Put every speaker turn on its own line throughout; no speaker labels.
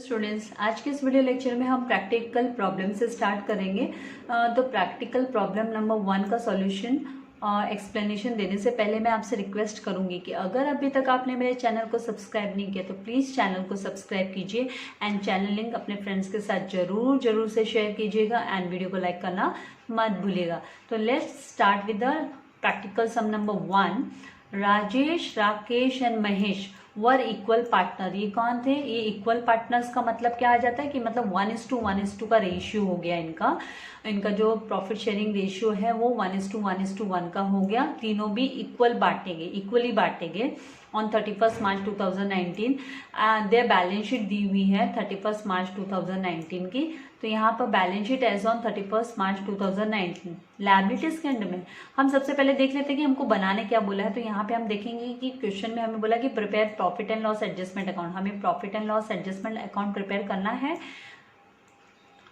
Students, आज के इस वीडियो लेक्चर में हम प्रैक्टिकल प्रॉब्लम से स्टार्ट करेंगे। तो प्रैक्टिकल प्रॉब्लम नंबर 1 का सॉल्यूशन एक्सप्लेनेशन देने से पहले मैं आपसे रिक्वेस्ट करूंगी कि अगर अभी तक आपने मेरे चैनल को सब्सक्राइब नहीं किया तो प्लीज़ चैनल को सब्सक्राइब कीजिए एंड चैनल लिंक अपने फ्रेंड्स के साथ जरूर से शेयर कीजिएगा एंड वीडियो को लाइक करना मत भूलिएगा। तो let's start with the practical sum number 1। Rajesh, Rakesh and Mahesh were equal partner. ये कौन थे? ये इक्वल पार्टनर्स का मतलब क्या आ जाता है कि मतलब 1:1 का रेशियो हो गया इनका जो प्रॉफिट शेयरिंग रेशियो है वो 1:1 का हो गया। तीनों भी इक्वली बांटेंगे on 31 March 2019। Their balance sheet दी हुई है 31 मार्च 2019 की। तो यहाँ पर balance sheet as on 31 March 2019। Liabilities के अंडर में हम सबसे पहले देख लेते हैं कि हमको बनाने क्या बोला है। तो यहाँ पे हम देखेंगे कि क्वेश्चन में हमें बोला कि prepare profit and loss adjustment account. हमें profit and loss adjustment account prepare करना है,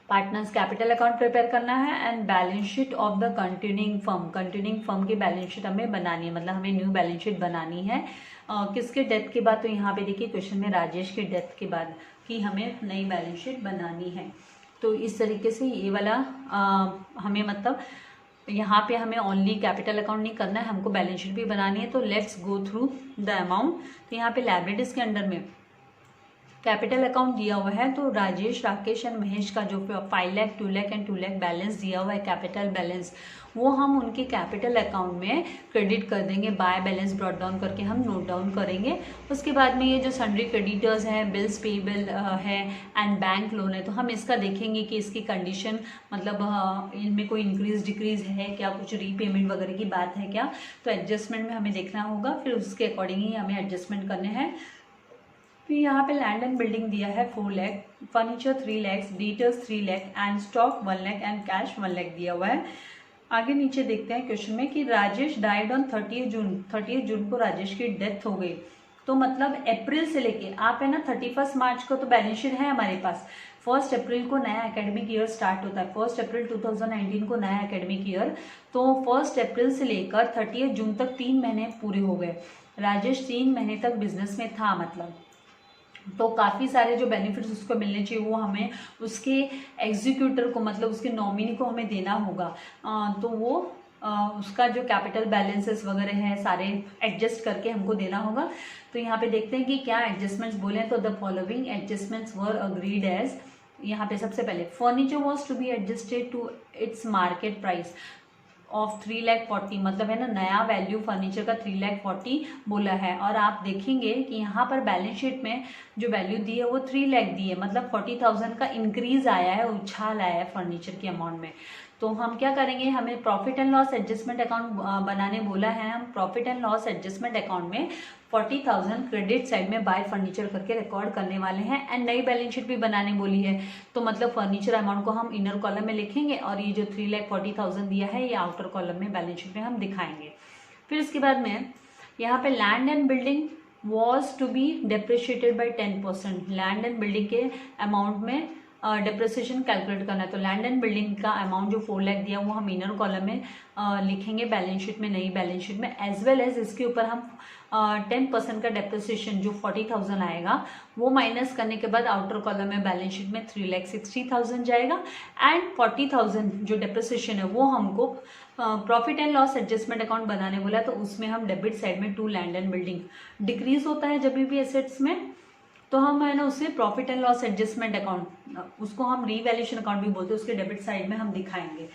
पार्टनर्स कैपिटल अकाउंट प्रिपेयर करना है and balance sheet of the continuing firm की बैलेंस शीट हमें बनानी है, मतलब हमें न्यू बैलेंस शीट बनानी है। किसके डेथ के बाद? तो यहाँ पे देखिए क्वेश्चन में राजेश के डेथ के बाद कि हमें नई बैलेंस शीट बनानी है। तो इस तरीके से ये वाला हमें मतलब यहाँ पे हमें ओनली कैपिटल अकाउंट नहीं करना है, हमको बैलेंस शीट भी बनानी है। तो let's go through the amount. तो यहाँ पे लायबिलिटीज के अंडर में कैपिटल अकाउंट दिया हुआ है। तो राजेश, राकेश एंड महेश का जो 5 लाख, 2 लाख एंड 2 लाख बैलेंस दिया हुआ है कैपिटल बैलेंस, वो हम उनके कैपिटल अकाउंट में क्रेडिट कर देंगे। बाय बैलेंस ब्रॉट डाउन करके हम नोट डाउन करेंगे। उसके बाद में ये जो सन्ड्री क्रेडिटर्स हैं, बिल्स पेबल है एंड बैंक लोन है, तो हम इसका देखेंगे कि इसकी कंडीशन मतलब इनमें कोई इंक्रीज डिक्रीज है क्या, कुछ रीपेमेंट वगैरह की बात है क्या। तो एडजस्टमेंट में हमें देखना होगा, फिर उसके अकॉर्डिंग ही हमें एडजस्टमेंट करने हैं। फिर यहाँ पे लैंड एंड बिल्डिंग दिया है 4 lakh, furniture 3 lakh, debtors 3 lakh and stock 1 lakh and cash 1 lakh दिया हुआ है। आगे नीचे देखते हैं क्वेश्चन में कि राजेश डाइड ऑन 30 जून को राजेश की डेथ हो गई। तो मतलब अप्रैल से लेके आप है ना 31 मार्च को तो बैलेंस शीट है हमारे पास। 1 अप्रैल को नया एकेडमिक ईयर स्टार्ट होता है, 1 अप्रैल 2019 को नया एकेडमिक ईयर। तो 1 अप्रैल से लेकर 30 जून तक 3 महीने पूरे हो गए। राजेश 3 महीने तक बिजनेस में था, मतलब तो काफ़ी सारे जो बेनिफिट्स उसको मिलने चाहिए वो हमें उसके एग्जीक्यूटर को, मतलब उसके नॉमिनी को हमें देना होगा। तो वो उसका जो कैपिटल बैलेंसेस वगैरह है सारे एडजस्ट करके हमको देना होगा। तो यहाँ पे देखते हैं कि क्या एडजस्टमेंट्स बोले। तो the following adjustments were agreed as. यहाँ पे सबसे पहले furniture was to be adjusted to its market price of 3,40,000, मतलब है ना नया वैल्यू फर्नीचर का 3,40,000 बोला है। और आप देखेंगे कि यहाँ पर बैलेंस शीट में जो वैल्यू दी है वो 3 लाख दी है, मतलब 40,000 का इंक्रीज आया है, उछाल आया है फर्नीचर के अमाउंट में। तो हम क्या करेंगे, हमें profit and loss adjustment account बनाने बोला है। हम profit and loss adjustment account में 40,000 क्रेडिट साइड में बाय फर्नीचर करके रिकॉर्ड करने वाले हैं एंड नई बैलेंस शीट भी बनाने बोली है। तो मतलब फर्नीचर अमाउंट को हम इनर कॉलम में लिखेंगे और ये जो 3,40,000 दिया है ये आउटर कॉलम में बैलेंस शीट में हम दिखाएंगे। फिर उसके बाद में यहाँ पे land and building was to be depreciated by 10%। Land and building के अमाउंट में डेप्रिसिएशन कैलकुलेट करना है। तो लैंड एंड बिल्डिंग का अमाउंट जो 4 लाख दिया वो हम इनर कॉलम में लिखेंगे बैलेंस शीट में, नई बैलेंस शीट में। एज वेल एज इसके ऊपर हम 10% का डेप्रिसिएशन जो 40,000 आएगा वो माइनस करने के बाद आउटर कॉलम में बैलेंस शीट में 3,60,000 जाएगा एंड 40,000 जो डेप्रिसिएशन है वो हमको profit and loss adjustment account बनाने बोला। तो उसमें हम डेबिट साइड में to land and building decrease होता है जब भी एसेट्स में, तो हम है ना उसे profit and loss adjustment account, उसको हम रीवैल्यूएशन अकाउंट भी बोलते हैं, उसके डेबिट साइड में हम दिखाएंगे।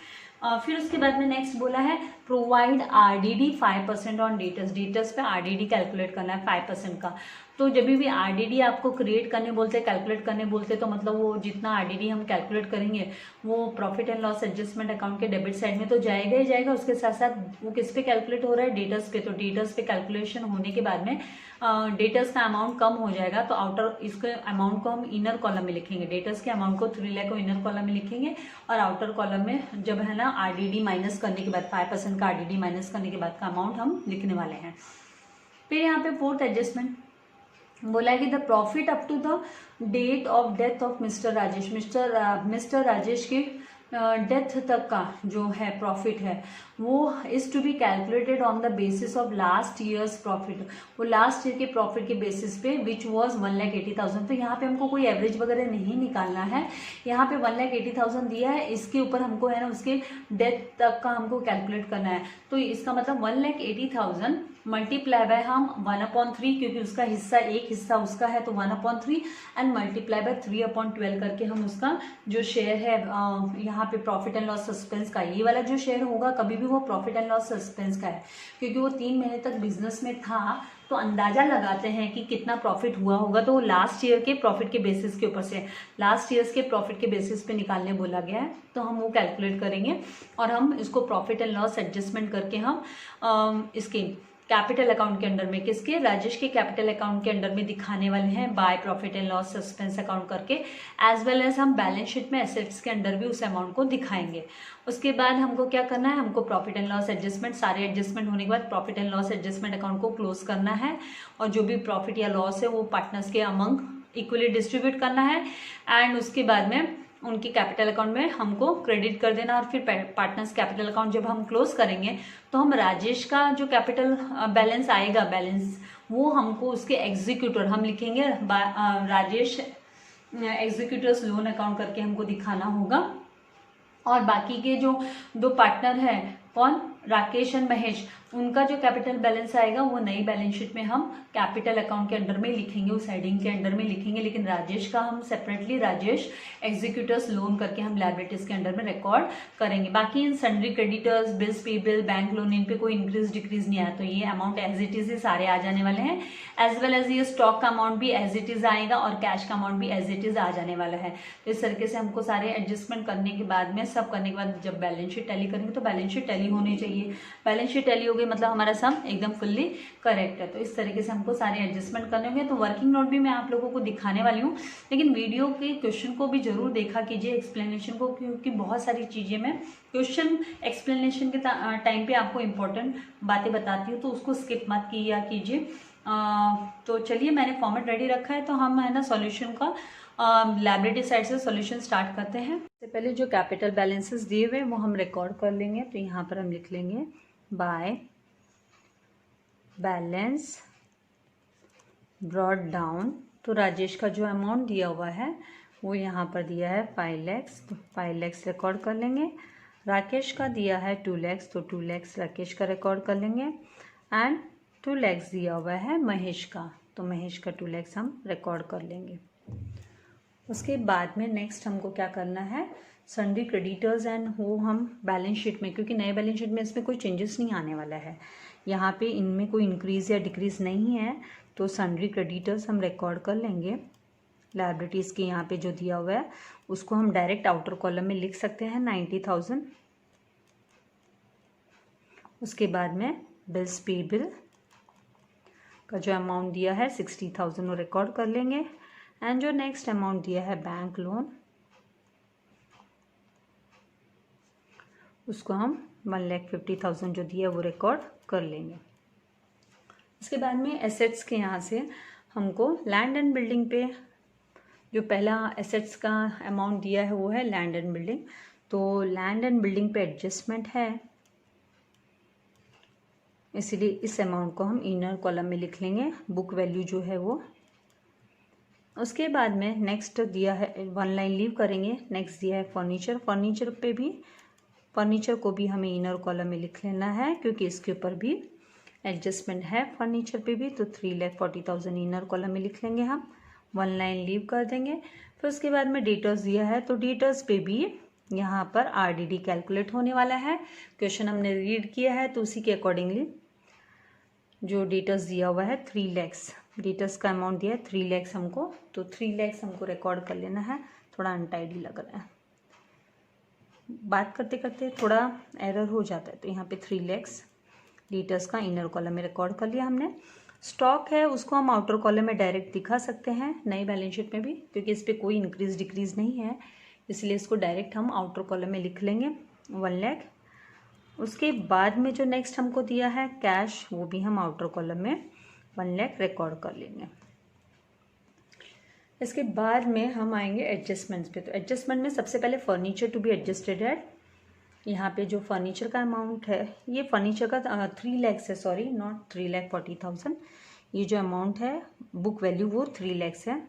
फिर उसके बाद में नेक्स्ट बोला है provide RDD 5% on debtors. Debtors पे आरडीडी कैलकुलेट करना है 5% का। तो जब भी आरडीडी आपको क्रिएट करने बोलते हैं, कैलकुलेट करने बोलते हैं, तो मतलब वो जितना आरडीडी हम कैलकुलेट करेंगे वो profit and loss adjustment account के डेबिट साइड में तो जाएगा ही जाएगा। उसके साथ साथ वो किस पे कैलकुलेट हो रहा है, डेटर्स पे। तो डेटर्स पे कैलकुलेशन होने के बाद में डेटर्स का अमाउंट कम हो जाएगा, तो आउटर इसके अमाउंट को हम इनर कॉलम में लिखेंगे। डेटर्स के अमाउंट को 3 लाख को इनर कॉलम में लिखेंगे और आउटर कॉलम में जब है ना आरडीडी माइनस करने के बाद 5% का आरडीडी माइनस करने के बाद का अमाउंट हम लिखने वाले हैं। फिर यहाँ पे 4th एडजस्टमेंट बोला है कि the profit up to the date of death of mister Rajesh. Mister Rajesh की डेथ तक का जो है प्रॉफिट है वो is to be calculated on the basis of last year's profit, वो लास्ट ईयर के प्रॉफिट के बेसिस पे विच वॉज 1,80,000। तो यहाँ पे हमको कोई एवरेज वगैरह नहीं निकालना है, यहाँ पे 1,80,000 दिया है, इसके ऊपर हमको है ना उसके डेथ तक का हमको कैलकुलेट करना है। तो इसका मतलब 1,80,000 मल्टीप्लाई बाय हम 1/3, क्योंकि उसका हिस्सा एक हिस्सा उसका है तो 1/3 एंड मल्टीप्लाई बाय 3/12 करके हम उसका जो शेयर है यहाँ पे प्रॉफिट एंड लॉस सस्पेंस का, ये वाला जो शेयर होगा कभी भी वो प्रॉफिट एंड लॉस सस्पेंस का है, क्योंकि वो 3 महीने तक बिजनेस में था। तो अंदाजा लगाते हैं कि कितना प्रॉफिट हुआ होगा, तो लास्ट ईयर के प्रॉफिट के बेसिस के ऊपर से, लास्ट ईयर्स के प्रॉफिट के बेसिस पे निकालने बोला गया है, तो हम वो कैलकुलेट करेंगे और हम इसको प्रॉफिट एंड लॉस एडजस्टमेंट करके हम इसके कैपिटल अकाउंट के अंडर में, किसके, राजेश के कैपिटल अकाउंट के अंडर में दिखाने वाले हैं by profit and loss suspense account करके, एज वेल एज हम बैलेंस शीट में एसेट्स के अंडर भी उस अमाउंट को दिखाएंगे। उसके बाद हमको क्या करना है, हमको प्रॉफिट एंड लॉस एडजस्टमेंट, सारे एडजस्टमेंट होने के बाद profit and loss adjustment account को क्लोज करना है और जो भी प्रॉफिट या लॉस है वो पार्टनर्स के अमंग इक्वली डिस्ट्रीब्यूट करना है एंड उसके बाद में उनके कैपिटल अकाउंट में हमको क्रेडिट कर देना। और फिर पार्टनर्स कैपिटल अकाउंट जब हम क्लोज करेंगे तो हम राजेश का जो कैपिटल बैलेंस आएगा, बैलेंस वो हमको उसके एग्जीक्यूटर हम लिखेंगे, राजेश एग्जीक्यूटर्स लोन अकाउंट करके हमको दिखाना होगा। और बाकी के जो 2 पार्टनर हैं, कौन, राकेश एंड महेश, उनका जो कैपिटल बैलेंस आएगा वो नई बैलेंस शीट में हम कैपिटल अकाउंट के अंडर में लिखेंगे, उस हेडिंग के अंडर में लिखेंगे, लेकिन राजेश का हम सेपरेटली राजेश एग्जीक्यूटर्स लोन करके हम लायबिलिटीज के अंडर में रिकॉर्ड करेंगे। बाकी इन sundry creditors, bills payable, bank loan, इन पे कोई इंक्रीज डिक्रीज नहीं आया, तो ये अमाउंट एज इट इज ही सारे आ जाने वाले हैं, एज वेल एज ये स्टॉक का अमाउंट भी एज इट इज आएगा और कैश का अमाउंट भी एज इट इज आ जाने वाला है। तो इस तरीके से हमको सारे एडजस्टमेंट करने के बाद में, सब करने के बाद जब बैलेंस शीट टैली करेंगे तो बैलेंस शीट टैली होनी चाहिए, बैलेंस शीट टैली हो गई मतलब हमारा सम एकदम फुल्ली करेक्ट है। तो इस तरीके से हमको सारे एडजस्टमेंट करने होंगे। तो वर्किंग नोट भी मैं आप लोगों को दिखाने वाली हूँ, लेकिन वीडियो के क्वेश्चन को भी जरूर देखा कीजिए, एक्सप्लेनेशन को, क्योंकि बहुत सारी चीजें मैं क्वेश्चन एक्सप्लेनेशन के टाइम पे आपको इंपॉर्टेंट बातें बताती हूँ, तो उसको स्किप मत किया कीजिए। तो चलिए मैंने फॉर्मेट रेडी रखा है, तो हम है ना सॉल्यूशन का लायबिलिटी साइड से सॉल्यूशन स्टार्ट करते हैं। सबसे पहले जो कैपिटल बैलेंसेस दिए हुए वो हम रिकॉर्ड कर लेंगे। तो यहाँ पर हम लिख लेंगे बाय बैलेंस ब्रॉट डाउन। तो राजेश का जो अमाउंट दिया हुआ है वो यहाँ पर दिया है 5 लाख, तो 5 लाख रिकॉर्ड कर लेंगे। राकेश का दिया है 2 लाख, तो 2 लाख राकेश का रिकॉर्ड कर लेंगे एंड 2 लाख दिया हुआ है महेश का, तो महेश का 2 लाख हम रिकॉर्ड कर लेंगे। उसके बाद में नेक्स्ट हमको क्या करना है, सन्ड्री क्रेडिटर्स एंड वो हम बैलेंस शीट में, क्योंकि नए बैलेंस शीट में इसमें कोई चेंजेस नहीं आने वाला है, यहाँ पे इनमें कोई इंक्रीज या डिक्रीज नहीं है, तो सन्ड्री क्रेडिटर्स हम रिकॉर्ड कर लेंगे। लायबिलिटीज़ के यहाँ पे जो दिया हुआ है उसको हम डायरेक्ट आउटर कॉलम में लिख सकते हैं 90,000। उसके बाद में बिल्स पेबल का जो अमाउंट दिया है 60,000 वो रिकॉर्ड कर लेंगे एंड जो नेक्स्ट अमाउंट दिया है बैंक लोन उसको हम 1,50,000 जो दिया है वो रिकॉर्ड कर लेंगे। इसके बाद में एसेट्स के यहाँ से हमको लैंड एंड बिल्डिंग पे जो पहला एसेट्स का अमाउंट दिया है वो है लैंड एंड बिल्डिंग, तो लैंड एंड बिल्डिंग पे एडजस्टमेंट है, इसीलिए इस अमाउंट को हम इनर कॉलम में लिख लेंगे, बुक वैल्यू जो है वो। उसके बाद में नेक्स्ट दिया है, 1 लाइन लीव करेंगे, नेक्स्ट दिया है फर्नीचर। फर्नीचर पे भी, फर्नीचर को भी हमें इनर कॉलम में लिख लेना है क्योंकि इसके ऊपर भी एडजस्टमेंट है फर्नीचर पे भी, तो 3,40,000 इनर कॉलम में लिख लेंगे हम, 1 लाइन लीव कर देंगे। फिर उसके बाद में डेटर्स दिया है, तो डेटर्स पे भी यहाँ पर आरडीडी कैलकुलेट होने वाला है, क्वेश्चन हमने रीड किया है तो उसी के अकॉर्डिंगली जो डेटर्स दिया हुआ है 3 लाख, डेटर्स का अमाउंट दिया है 3 लाख हमको, तो 3 लाख हमको रिकॉर्ड कर लेना है। थोड़ा अनटाइडी लग रहा है, बात करते करते थोड़ा एरर हो जाता है, तो यहाँ पे 3 लाख डेटर्स का इनर कॉलम में रिकॉर्ड कर लिया हमने। स्टॉक है उसको हम आउटर कॉलम में डायरेक्ट दिखा सकते हैं नई बैलेंस शीट में भी, क्योंकि इस पर कोई इंक्रीज डिक्रीज नहीं है, इसलिए इसको डायरेक्ट हम आउटर कॉलम में लिख लेंगे 1 लाख। उसके बाद में जो नेक्स्ट हमको दिया है कैश, वो भी हम आउटर कॉलम में 1 लाख रिकॉर्ड कर लेंगे। इसके बाद में हम आएंगे एडजस्टमेंट्स पे। तो एडजस्टमेंट में सबसे पहले फर्नीचर टू बी एडजस्टेड है। यहाँ पे जो फर्नीचर का अमाउंट है, ये फर्नीचर का 3 लैक्स है, सॉरी नॉट 3,40,000। ये जो अमाउंट है बुक वैल्यू वो 3 लैक्स है,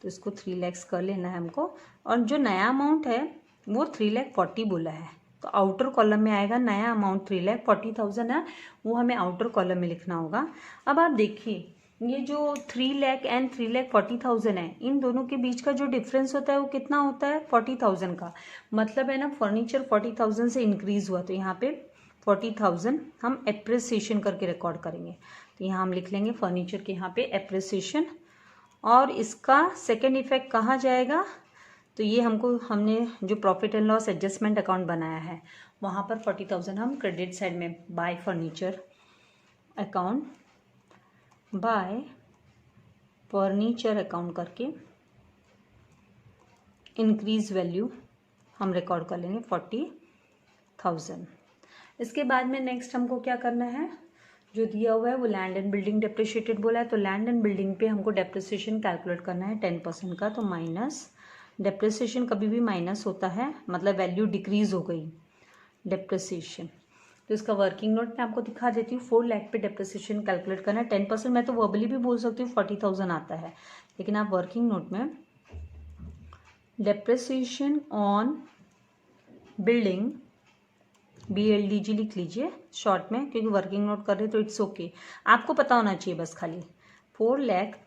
तो इसको 3 लैक्स कर लेना है हमको। और जो नया अमाउंट है वो 3,40,000 बोला है, तो आउटर कॉलम में आएगा नया अमाउंट 3,40,000 है, वो हमें आउटर कॉलम में लिखना होगा। अब आप देखिए ये जो 3 लाख एंड 3,40,000 है, इन दोनों के बीच का जो डिफरेंस होता है वो कितना होता है 40,000 का। मतलब है ना फर्नीचर 40,000 से इंक्रीज हुआ, तो यहाँ पे 40,000 हम एप्रिसिएशन करके रिकॉर्ड करेंगे। तो यहाँ हम लिख लेंगे फर्नीचर के यहाँ पे एप्रिसिएशन, और इसका सेकेंड इफेक्ट कहाँ जाएगा, तो ये हमने जो profit and loss adjustment account बनाया है वहाँ पर 40,000 हम क्रेडिट साइड में bye furniture account, bye furniture account करके इंक्रीज वैल्यू हम रिकॉर्ड कर लेंगे 40,000। इसके बाद में नेक्स्ट हमको क्या करना है, जो दिया हुआ है वो लैंड एंड बिल्डिंग डेप्रिशिएटेड बोला है, तो लैंड एंड बिल्डिंग पे हमको डेप्रिसिएशन कैलकुलेट करना है 10% का। तो माइनस, डेप्रिसिएशन कभी भी माइनस होता है, मतलब वैल्यू डिक्रीज हो गई डेप्रिसिएशन। तो इसका वर्किंग नोट मैं आपको दिखा देती हूँ। 4 लाख पे डेप्रिसिएशन कैलकुलेट करना है 10%। मैं तो वर्बली भी बोल सकती हूँ 40,000 आता है, लेकिन आप वर्किंग नोट में डेप्रिसिएशन ऑन बिल्डिंग BLDG लिख लीजिए शॉर्ट में, क्योंकि वर्किंग नोट कर रहे तो इट्स ओके, आपको पता होना चाहिए बस खाली। 4 लाख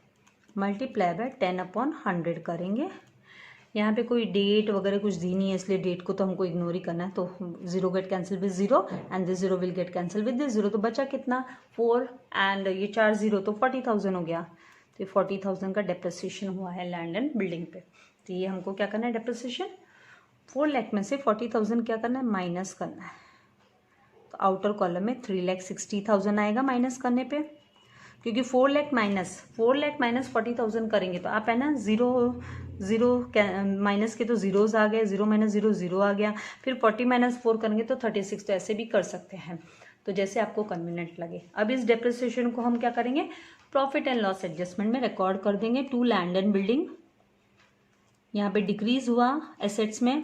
मल्टीप्लाई बाय 10/100 करेंगे। यहाँ पे कोई डेट वगैरह कुछ दी नहीं है, इसलिए डेट को तो हमको इग्नोर ही करना है। तो 0 get cancel with 0 and this 0 will get cancel with this 0। तो बचा कितना 4 एंड ये 4 0, तो 40,000 हो गया। तो 40,000 का डेप्रिसिएशन हुआ है लैंड एंड बिल्डिंग पे। तो ये हमको क्या करना है, डेप्रिसिएशन 4 लाख में से 40,000 क्या करना है, माइनस करना है। तो आउटर कॉलम में 3,60,000 आएगा माइनस करने पे, क्योंकि 4 लाख माइनस 40,000 करेंगे तो आप है ना जीरो माइनस के तो जीरोज आ गए, 0 - 0 0 आ गया, फिर 40 - 4 करेंगे तो 36। तो ऐसे भी कर सकते हैं, तो जैसे आपको कन्वीनियंट लगे। अब इस डेप्रिसिएशन को हम क्या करेंगे, प्रॉफिट एंड लॉस एडजस्टमेंट में रिकॉर्ड कर देंगे टू लैंड एंड बिल्डिंग। यहाँ पे डिक्रीज हुआ एसेट्स में,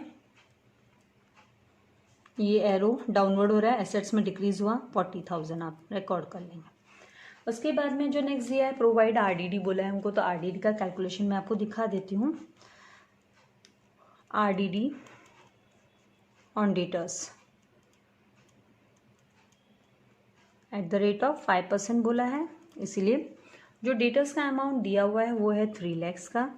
ये एरो डाउनवर्ड हो रहा है, एसेट्स में डिक्रीज हुआ 40,000 आप रिकॉर्ड कर लेंगे। उसके बाद में जो नेक्स्ट दिया है प्रोवाइड RDD बोला है हमको, तो RDD का कैलकुलेशन मैं आपको दिखा देती हूँ। RDD on debtors at the rate of 5% बोला है, इसीलिए जो डेटर्स का अमाउंट दिया हुआ है वो है 3 lakhs का,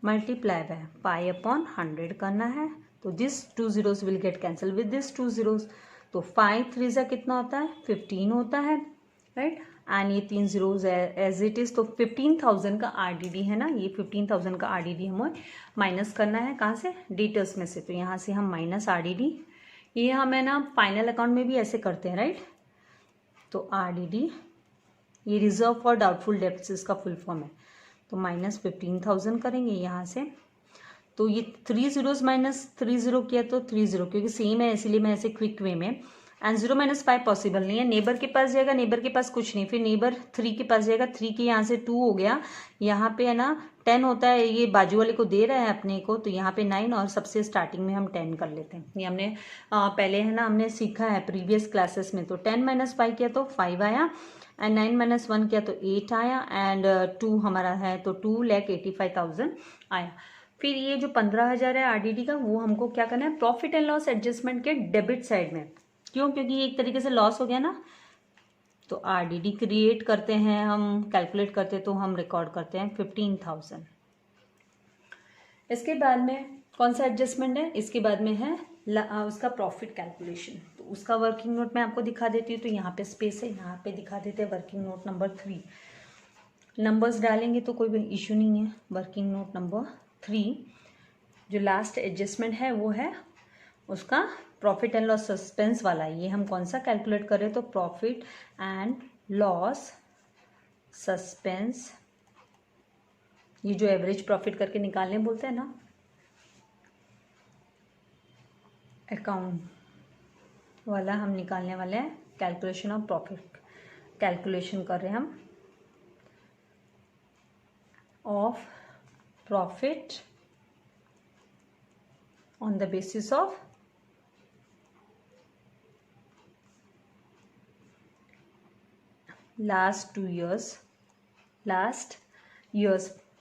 मल्टीप्लाई बाय π/100 करना है। तो this 2 zeros will get cancel with this 2 zeros। तो 5 3 कितना होता है 15 होता है, राइट। एंड ये 3 zeros एज इट इज। तो 15,000 का RDD है ना, ये 15,000 का RDD हमें माइनस करना है, कहाँ से, डेटर्स में से। तो यहाँ से हम माइनस RDD, ये हमें ना फाइनल अकाउंट में भी ऐसे करते हैं, राइट। तो RDD ये रिजर्व फॉर डाउटफुल डेब्ट्स इसका फुल फॉर्म है। तो माइनस 15,000 करेंगे यहाँ से। तो ये 3 zeros माइनस 3 0 किया तो 3 0, क्योंकि सेम है इसीलिए मैं ऐसे क्विक वे में। एंड 0 - 5 पॉसिबल नहीं है, नेबर के पास जाएगा, नेबर के पास कुछ नहीं, फिर नेबर 3 के पास जाएगा, 3 के यहाँ से 2 हो गया, यहाँ पे है ना 10 होता है, ये बाजू वाले को दे रहा है अपने को, तो यहाँ पे 9 और सबसे स्टार्टिंग में हम 10 कर लेते हैं। ये हमने पहले है ना हमने सीखा है प्रीवियस क्लासेस में। तो 10 - 5 किया तो 5 आया, एंड 9 - 1 किया तो 8 आया, एंड 2 हमारा है तो 2,85,000 आया। फिर ये जो 15,000 है RDD का, वो हमको क्या करना है, प्रॉफिट एंड लॉस एडजस्टमेंट के डेबिट साइड में। क्यों, क्योंकि ये एक तरीके से लॉस हो गया ना। तो RDD क्रिएट करते हैं हम, कैलकुलेट करते तो हम रिकॉर्ड करते हैं 15,000। इसके बाद में कौन सा एडजस्टमेंट है, इसके बाद में है उसका प्रॉफिट कैलकुलेशन। तो उसका वर्किंग नोट मैं आपको दिखा देती हूँ। तो यहाँ पे स्पेस है, यहाँ पे दिखा देते हैं वर्किंग नोट नंबर 3। नंबर्स डालेंगे तो कोई इशू नहीं है। वर्किंग नोट नंबर 3 जो लास्ट एडजस्टमेंट है वो है उसका प्रॉफिट एंड लॉस सस्पेंस वाला। ये हम कौन सा कैलकुलेट करें, तो प्रॉफिट एंड लॉस सस्पेंस, ये जो एवरेज प्रॉफिट करके निकालने बोलते हैं ना अकाउंट वाला, हम निकालने वाले हैं। कैलकुलेशन ऑफ प्रॉफिट कैलकुलेशन कर रहे हैं हम। of profit on the basis of last year's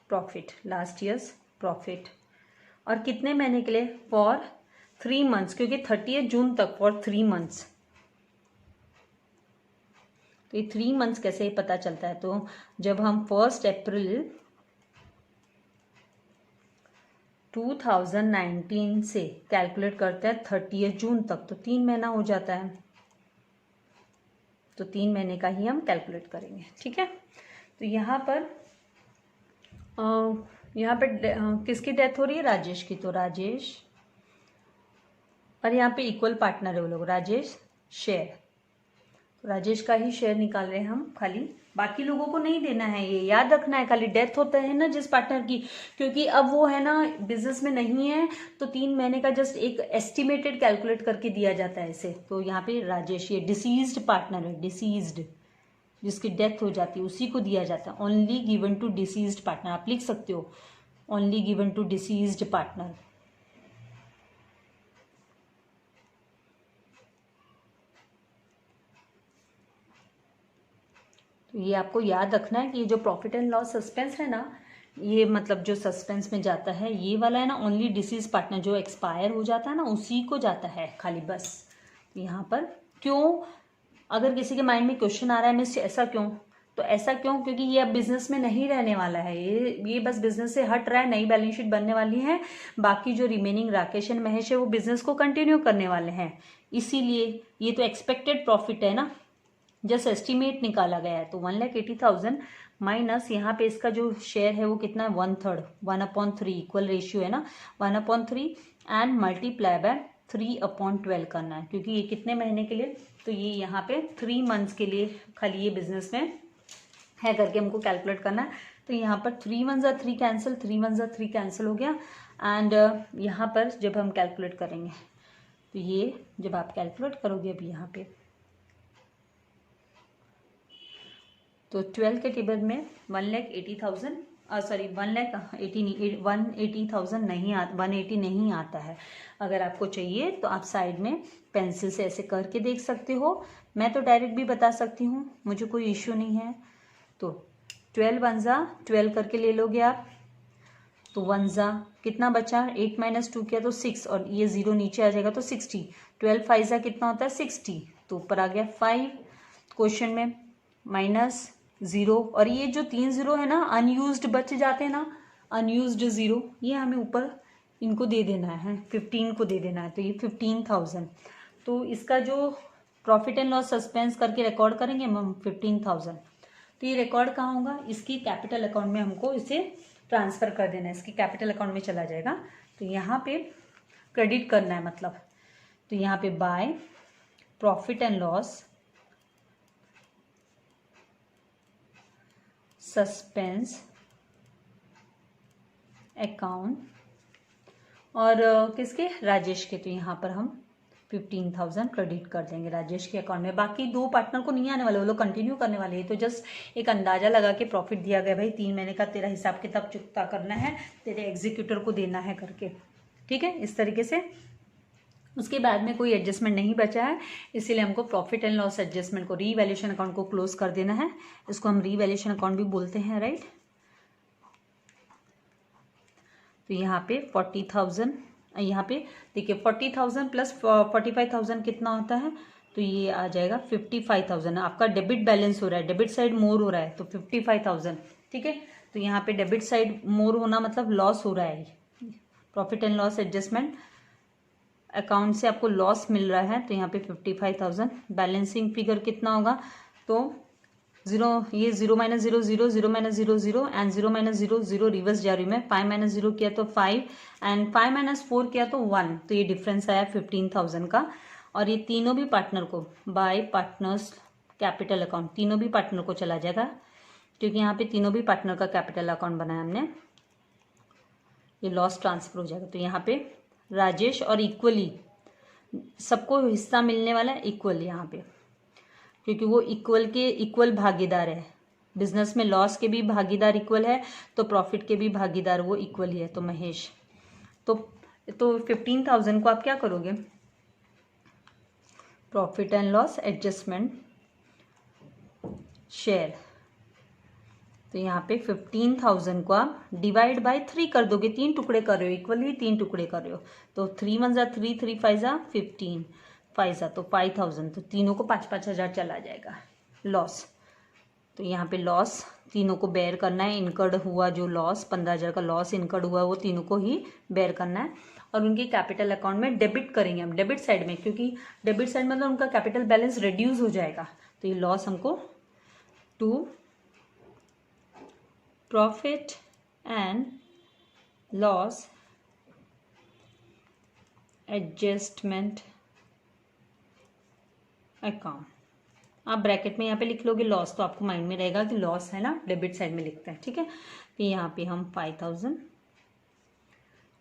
profit और कितने महीने के लिए? फॉर 3 months, क्योंकि 30 जून तक, फॉर 3 months। तो ये 3 months कैसे पता चलता है? तो जब हम 1 अप्रैल 2019 से कैलकुलेट करते हैं 30 जून तक, तो 3 महीना हो जाता है। तो 3 महीने का ही हम कैलकुलेट करेंगे, ठीक है। तो यहाँ पर किसकी डेथ हो रही है? राजेश की। तो राजेश, और यहाँ पे इक्वल पार्टनर है वो लोग, राजेश शेयर। तो राजेश का ही शेयर निकाल रहे हैं हम खाली, बाकी लोगों को नहीं देना है। ये याद रखना है, खाली डेथ होता है ना जिस पार्टनर की, क्योंकि अब वो है ना बिजनेस में नहीं है, तो 3 महीने का जस्ट एक एस्टिमेटेड कैलकुलेट करके दिया जाता है इसे। तो यहाँ पे राजेश, ये डिसीज्ड पार्टनर है, डिसीज्ड, जिसकी डेथ हो जाती है उसी को दिया जाता है। Only given to deceased partner, आप लिख सकते हो only given to deceased partner. तो ये आपको याद रखना है कि ये जो प्रॉफिट एंड लॉस सस्पेंस है ना, ये मतलब जो सस्पेंस में जाता है ये वाला है ना, ओनली डिसीज पार्टनर, जो एक्सपायर हो जाता है ना उसी को जाता है खाली, बस। यहाँ पर क्यों, अगर किसी के माइंड में क्वेश्चन आ रहा है मिस ऐसा क्यों, तो ऐसा क्यों, क्योंकि ये अब बिजनेस में नहीं रहने वाला है, ये बस बिजनेस से हट रहा है, नई बैलेंस शीट बनने वाली है। बाकी जो रिमेनिंग राकेश एंड महेश है वो बिजनेस को कंटिन्यू करने वाले हैं, इसीलिए ये तो एक्सपेक्टेड प्रॉफिट है ना, जस्ट एस्टिमेट निकाला गया है। तो 1,80,000 माइनस यहाँ पे इसका जो शेयर है वो कितना है? 1/3, 1/3, इक्वल रेशियो है ना, 1/3 एंड मल्टीप्लाई बाय 3/12 करना है, क्योंकि ये कितने महीने के लिए? तो ये यहाँ पे 3 months के लिए खाली ये बिजनेस में है करके हमको कैलकुलेट करना है। तो यहाँ पर 3 1 3 कैंसिल, 3 1 3 कैंसिल हो गया। एंड यहाँ पर जब हम कैलकुलेट करेंगे, तो ये जब आप कैलकुलेट करोगे अभी यहाँ पे, तो 12 के टेबल में 1,80,000 सॉरी 1,80,000 नहीं आता, 180 नहीं आता है। अगर आपको चाहिए तो आप साइड में पेंसिल से ऐसे करके देख सकते हो, मैं तो डायरेक्ट भी बता सकती हूँ, मुझे कोई इश्यू नहीं है। तो 12 1 12 करके ले लोगे आप, तो 1 कितना बचा? 8 - 2 किया तो 6, और ये 0 नीचे आ जाएगा तो 60। 12 5 कितना होता है? 60, तो ऊपर आ गया 5 क्वेश्चन में, -0, और ये जो 3 0 है ना अनयूज्ड बच जाते हैं ना, अनयूज्ड 0, ये हमें ऊपर इनको दे देना है, 15 को दे देना है। तो ये 15,000, तो इसका जो प्रॉफिट एंड लॉस सस्पेंस करके रिकॉर्ड करेंगे हम 15,000। तो ये रिकॉर्ड कहाँ होगा? इसकी कैपिटल अकाउंट में हमको इसे ट्रांसफर कर देना है, इसकी कैपिटल अकाउंट में चला जाएगा। तो यहाँ पे क्रेडिट करना है मतलब, तो यहाँ पे by profit and loss suspense account, और किसके? राजेश के। तो यहाँ पर हम 15,000 क्रेडिट कर देंगे राजेश के अकाउंट में। बाकी 2 पार्टनर को नहीं आने वाले, वो लोग कंटिन्यू करने वाले हैं। तो जस्ट एक अंदाजा लगा के प्रॉफिट दिया गया, भाई 3 महीने का तेरा हिसाब किताब चुकता करना है, तेरे एग्जीक्यूटर को देना है करके, ठीक है, इस तरीके से। उसके बाद में कोई एडजस्टमेंट नहीं बचा है, इसीलिए हमको प्रॉफिट एंड लॉस एडजस्टमेंट को, रीवैल्यूएशन अकाउंट को क्लोज कर देना है। इसको हम रीवैल्यूएशन अकाउंट भी बोलते हैं, राइट। तो यहाँ पे 40,000, यहाँ पे देखिए 40,000 प्लस 45,000 कितना होता है? तो ये आ जाएगा 55,000। आपका डेबिट बैलेंस हो रहा है, डेबिट साइड मोर हो रहा है, तो 55,000, ठीक है। तो यहाँ पे डेबिट साइड मोर होना मतलब लॉस हो रहा है, profit and loss adjustment account से आपको लॉस मिल रहा है। तो यहाँ पे 55,000, बैलेंसिंग फिगर कितना होगा? तो 0, ये 0 - 0 0, 0 - 0 0 एंड 0 - 0 0 रिवर्स जा रही में, 5 - 0 किया तो 5 एंड 5 - 4 किया तो 1, तो ये डिफरेंस आया 15,000 का। और ये तीनों भी पार्टनर को बाय पार्टनर्स कैपिटल अकाउंट, तीनों भी पार्टनर को चला जाएगा, क्योंकि यहाँ पे तीनों भी पार्टनर का कैपिटल अकाउंट बनाया हमने। ये लॉस ट्रांसफर हो जाएगा। तो यहाँ पे राजेश और इक्वली सबको हिस्सा मिलने वाला है, इक्वल यहाँ पे, क्योंकि वो इक्वल के इक्वल भागीदार है, बिजनेस में लॉस के भी भागीदार इक्वल है तो प्रॉफिट के भी भागीदार वो इक्वल ही है, तो महेश। तो 15,000 को आप क्या करोगे, profit and loss adjustment share, तो यहाँ पे 15,000 को आप डिवाइड बाय 3 कर दोगे, 3 टुकड़े कर रहे हो, इक्वली 3 टुकड़े कर रहे हो, तो 3 1 जा 3, 3 5 जा 15, 5 जा तो 5,000, तो तीनों को 5-5 हज़ार चला जाएगा लॉस। तो यहाँ पे लॉस तीनों को बेयर करना है, इनकर्ड हुआ जो लॉस 15,000 का लॉस इनकर्ड हुआ वो तीनों को ही बेयर करना है, और उनके कैपिटल अकाउंट में डेबिट करेंगे हम, डेबिट साइड में, क्योंकि डेबिट साइड में तो उनका कैपिटल बैलेंस रिड्यूस हो जाएगा, तो ये लॉस हमको to profit and loss adjustment account, आप ब्रैकेट में यहाँ पे लिख लोगे लॉस, तो आपको माइंड में रहेगा कि लॉस है ना, डेबिट साइड में लिखते हैं, ठीक है। तो यहाँ पे हम 5,000,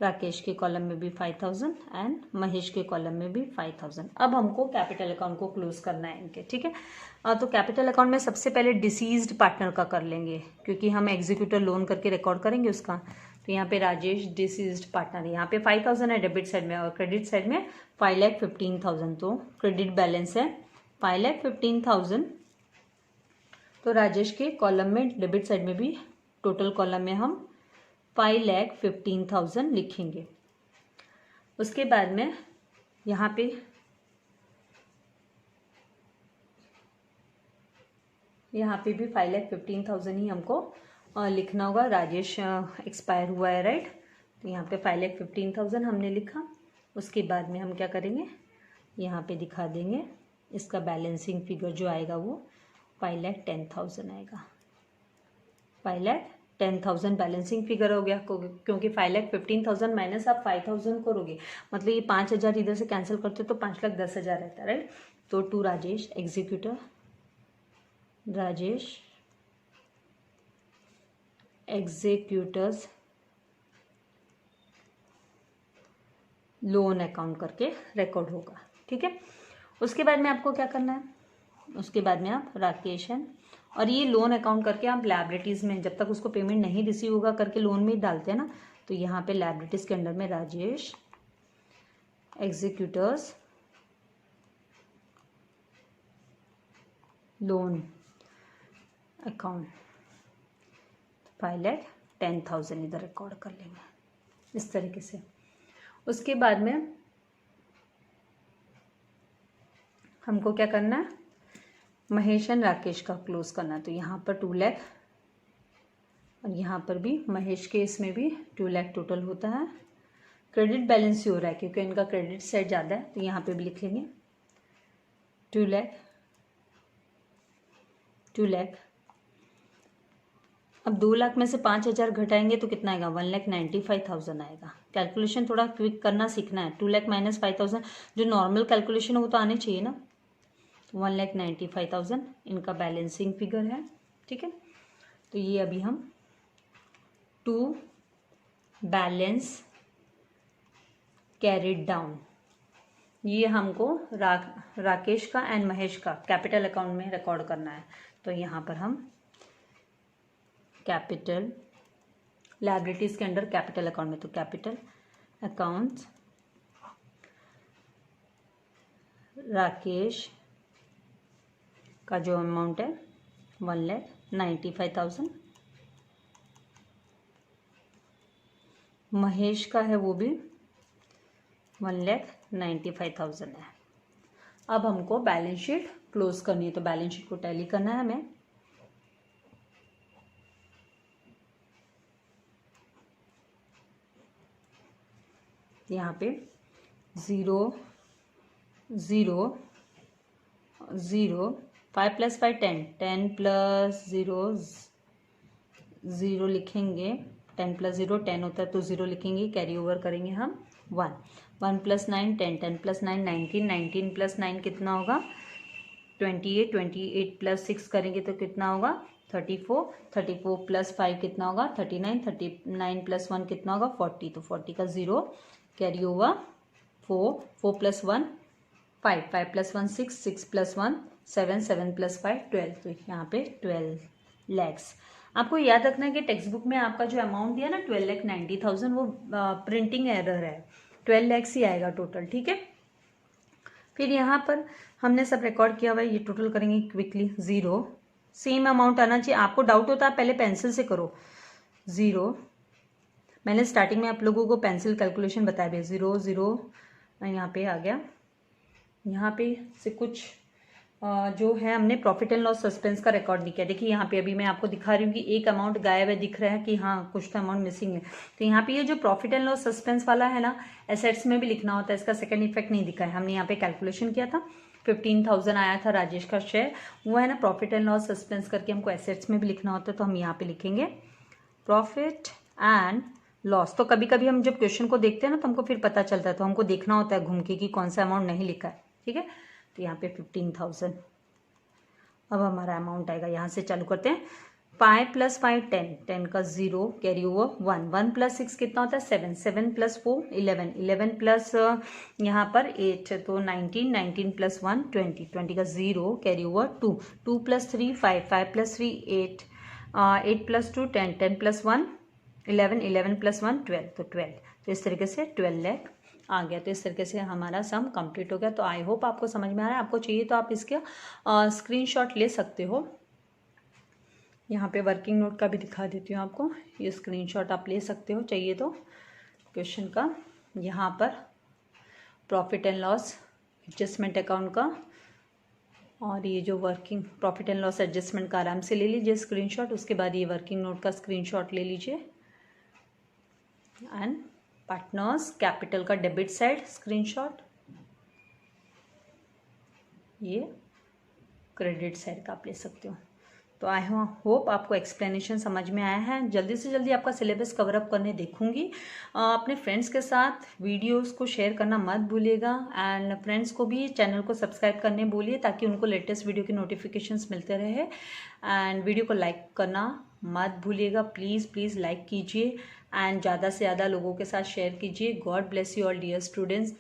राकेश के कॉलम में भी 5,000 एंड महेश के कॉलम में भी 5,000। अब हमको कैपिटल अकाउंट को क्लोज करना है इनके, ठीक है। तो कैपिटल अकाउंट में सबसे पहले डिसीज्ड पार्टनर का कर लेंगे, क्योंकि हम एग्जीक्यूटर लोन करके रिकॉर्ड करेंगे उसका। तो यहाँ पे राजेश डिसीज्ड पार्टनर, यहाँ पे 5,000 है डेबिट साइड में, और क्रेडिट साइड में 5,15,000, तो क्रेडिट बैलेंस है 5,15,000। तो राजेश के कॉलम में डेबिट साइड में भी टोटल कॉलम में हम 5,15,000 लिखेंगे। उसके बाद में यहाँ पे भी 5,15,000 ही हमको लिखना होगा। राजेश एक्सपायर हुआ है, राइट, तो यहाँ पे 5,15,000 हमने लिखा। उसके बाद में हम क्या करेंगे, यहाँ पे दिखा देंगे इसका बैलेंसिंग फिगर जो आएगा वो 5,10,000 आएगा। 5,10,000 बैलेंसिंग फिगर हो गया, क्योंकि 5,15,000 माइनस आप 5,000 करोगे, मतलब ये 5,000 इधर से कैंसिल करते हो तो 5,10,000 रहता है, राइट। तो to Rajesh executor, Rajesh executors loan account करके रिकॉर्ड होगा, ठीक है। उसके बाद में आपको क्या करना है, उसके बाद में आप राकेश है, और ये लोन अकाउंट करके आप लायबिलिटीज़ में जब तक उसको पेमेंट नहीं रिसीव होगा करके लोन में ही डालते हैं ना, तो यहाँ पे लायबिलिटीज़ के अंडर में राजेश एग्जीक्यूटर्स लोन अकाउंट 5,10,000 इधर रिकॉर्ड कर लेंगे इस तरीके से। उसके बाद में हमको क्या करना है, महेश एंड राकेश का क्लोज करना, तो यहाँ पर 2 लाख, और यहाँ पर भी महेश के इसमें भी 2 लाख टोटल होता है। क्रेडिट बैलेंस ही हो रहा है क्योंकि इनका क्रेडिट साइड ज़्यादा है, तो यहाँ पे भी लिख लेंगे 2 लाख। अब 2 लाख में से 5,000 घटाएंगे तो कितना आएगा, 1,95,000 आएगा। कैलकुलेशन थोड़ा क्विक करना सीखना है। 2 लाख माइनस 5,000 जो नॉर्मल कैलकुलेशन है वो तो आनी चाहिए ना। 1,95,000 इनका बैलेंसिंग फिगर है, ठीक है। तो ये अभी हम टू बैलेंस कैरिड डाउन, ये हमको राकेश का एंड महेश का कैपिटल अकाउंट में रिकॉर्ड करना है। तो यहाँ पर हम कैपिटल लायबिलिटीज़ के अंडर कैपिटल अकाउंट में, तो कैपिटल अकाउंट्स राकेश का जो अमाउंट है 1,95,000, महेश का है वो भी 1,95,000 है। अब हमको बैलेंस शीट क्लोज करनी है, तो बैलेंस शीट को टैली करना है हमें। यहाँ पे 0 0 0 5 + 5 10 10 + 0 0 लिखेंगे। 10 + 0 10 होता है तो 0 लिखेंगे, कैरी ओवर करेंगे हम 1 1 + 9 10 10 + 9 19 19 + 9 कितना होगा 28 28 + 6 करेंगे तो कितना होगा 34 34 + 5 कितना होगा 39 39 + 1 कितना होगा 40, तो 40 का 0 कैरी ओवर 4 4 + 1 5 5 + 1 6 6 + 1 7 7 + 5 12, तो यहाँ पे 12 लैक्स। आपको याद रखना है कि टेक्स्ट बुक में आपका जो अमाउंट दिया ना 12,90,000 वो प्रिंटिंग एरर है, 12 लैक्स ही आएगा टोटल, ठीक है। फिर यहाँ पर हमने सब रिकॉर्ड किया हुआ है, ये टोटल करेंगे क्विकली। 0 सेम अमाउंट आना चाहिए। आपको डाउट होता है पहले पेंसिल से करो। 0 मैंने स्टार्टिंग में आप लोगों को पेंसिल कैलकुलेशन बताया भी, 0 0 यहाँ पे आ गया। यहाँ पे से कुछ जो है हमने प्रॉफिट एंड लॉस सस्पेंस का रिकॉर्ड नहीं किया। देखिए यहाँ पे अभी मैं आपको दिखा रही हूँ कि एक अमाउंट गायब है, दिख रहा है कि हाँ कुछ तो अमाउंट मिसिंग है। तो यहाँ पे ये जो प्रॉफिट एंड लॉस सस्पेंस वाला है ना, एसेट्स में भी लिखना होता है, इसका सेकंड इफेक्ट नहीं दिखा है। हमने यहाँ पे कैलकुलेशन किया था, 15,000 आया था राजेश का शेयर, वो है ना प्रॉफिट एंड लॉस सस्पेंस करके हमको एसेट्स में भी लिखना होता है। तो हम यहाँ पे लिखेंगे प्रॉफिट एंड लॉस। तो कभी कभी हम जब क्वेश्चन को देखते हैं ना तो हमको फिर पता चलता है, तो हमको देखना होता है घूम के कि कौन सा अमाउंट नहीं लिखा है, ठीक है। तो यहाँ पे 15,000 अब हमारा अमाउंट आएगा। यहाँ से चालू करते हैं। 5 + 5 10, 10 का 0 कैरी ओवर 1, 1 + 6 कितना होता है 7, 7 + 4 11, 11 प्लस यहाँ पर 8 तो 19, 19 + 1 20, 20 का 0 कैरी ओवर 2, 2 + 3 5, 5 + 3 8, 8 + 2 10, 10 + 1 11, 11 + 1 12, तो 12। तो इस तरीके से 12 लाख आ गया। तो इस तरीके से हमारा सम कंप्लीट हो गया। तो आई होप आपको समझ में आ रहा है। आपको चाहिए तो आप इसके स्क्रीनशॉट ले सकते हो। यहाँ पे वर्किंग नोट का भी दिखा देती हूँ आपको, ये स्क्रीनशॉट आप ले सकते हो चाहिए तो क्वेश्चन का। यहाँ पर profit and loss adjustment account का और ये जो working profit and loss adjustment का आराम से ले लीजिए स्क्रीनशॉट। उसके बाद ये वर्किंग नोट का स्क्रीनशॉट ले लीजिए एंड पार्टनर्स कैपिटल का डेबिट साइड स्क्रीनशॉट, ये क्रेडिट साइड का आप ले सकते हो। तो आई होप आपको एक्सप्लेनेशन समझ में आया है। जल्दी से जल्दी आपका सिलेबस कवर अप करने देखूंगी। अपने फ्रेंड्स के साथ वीडियोस को शेयर करना मत भूलिएगा एंड फ्रेंड्स को भी चैनल को सब्सक्राइब करने बोलिए ताकि उनको लेटेस्ट वीडियो के नोटिफिकेशंस मिलते रहे। एंड वीडियो को लाइक करना मत भूलिएगा, प्लीज़ प्लीज़ लाइक कीजिए एंड ज़्यादा से ज़्यादा लोगों के साथ शेयर कीजिए। God bless you all dear students.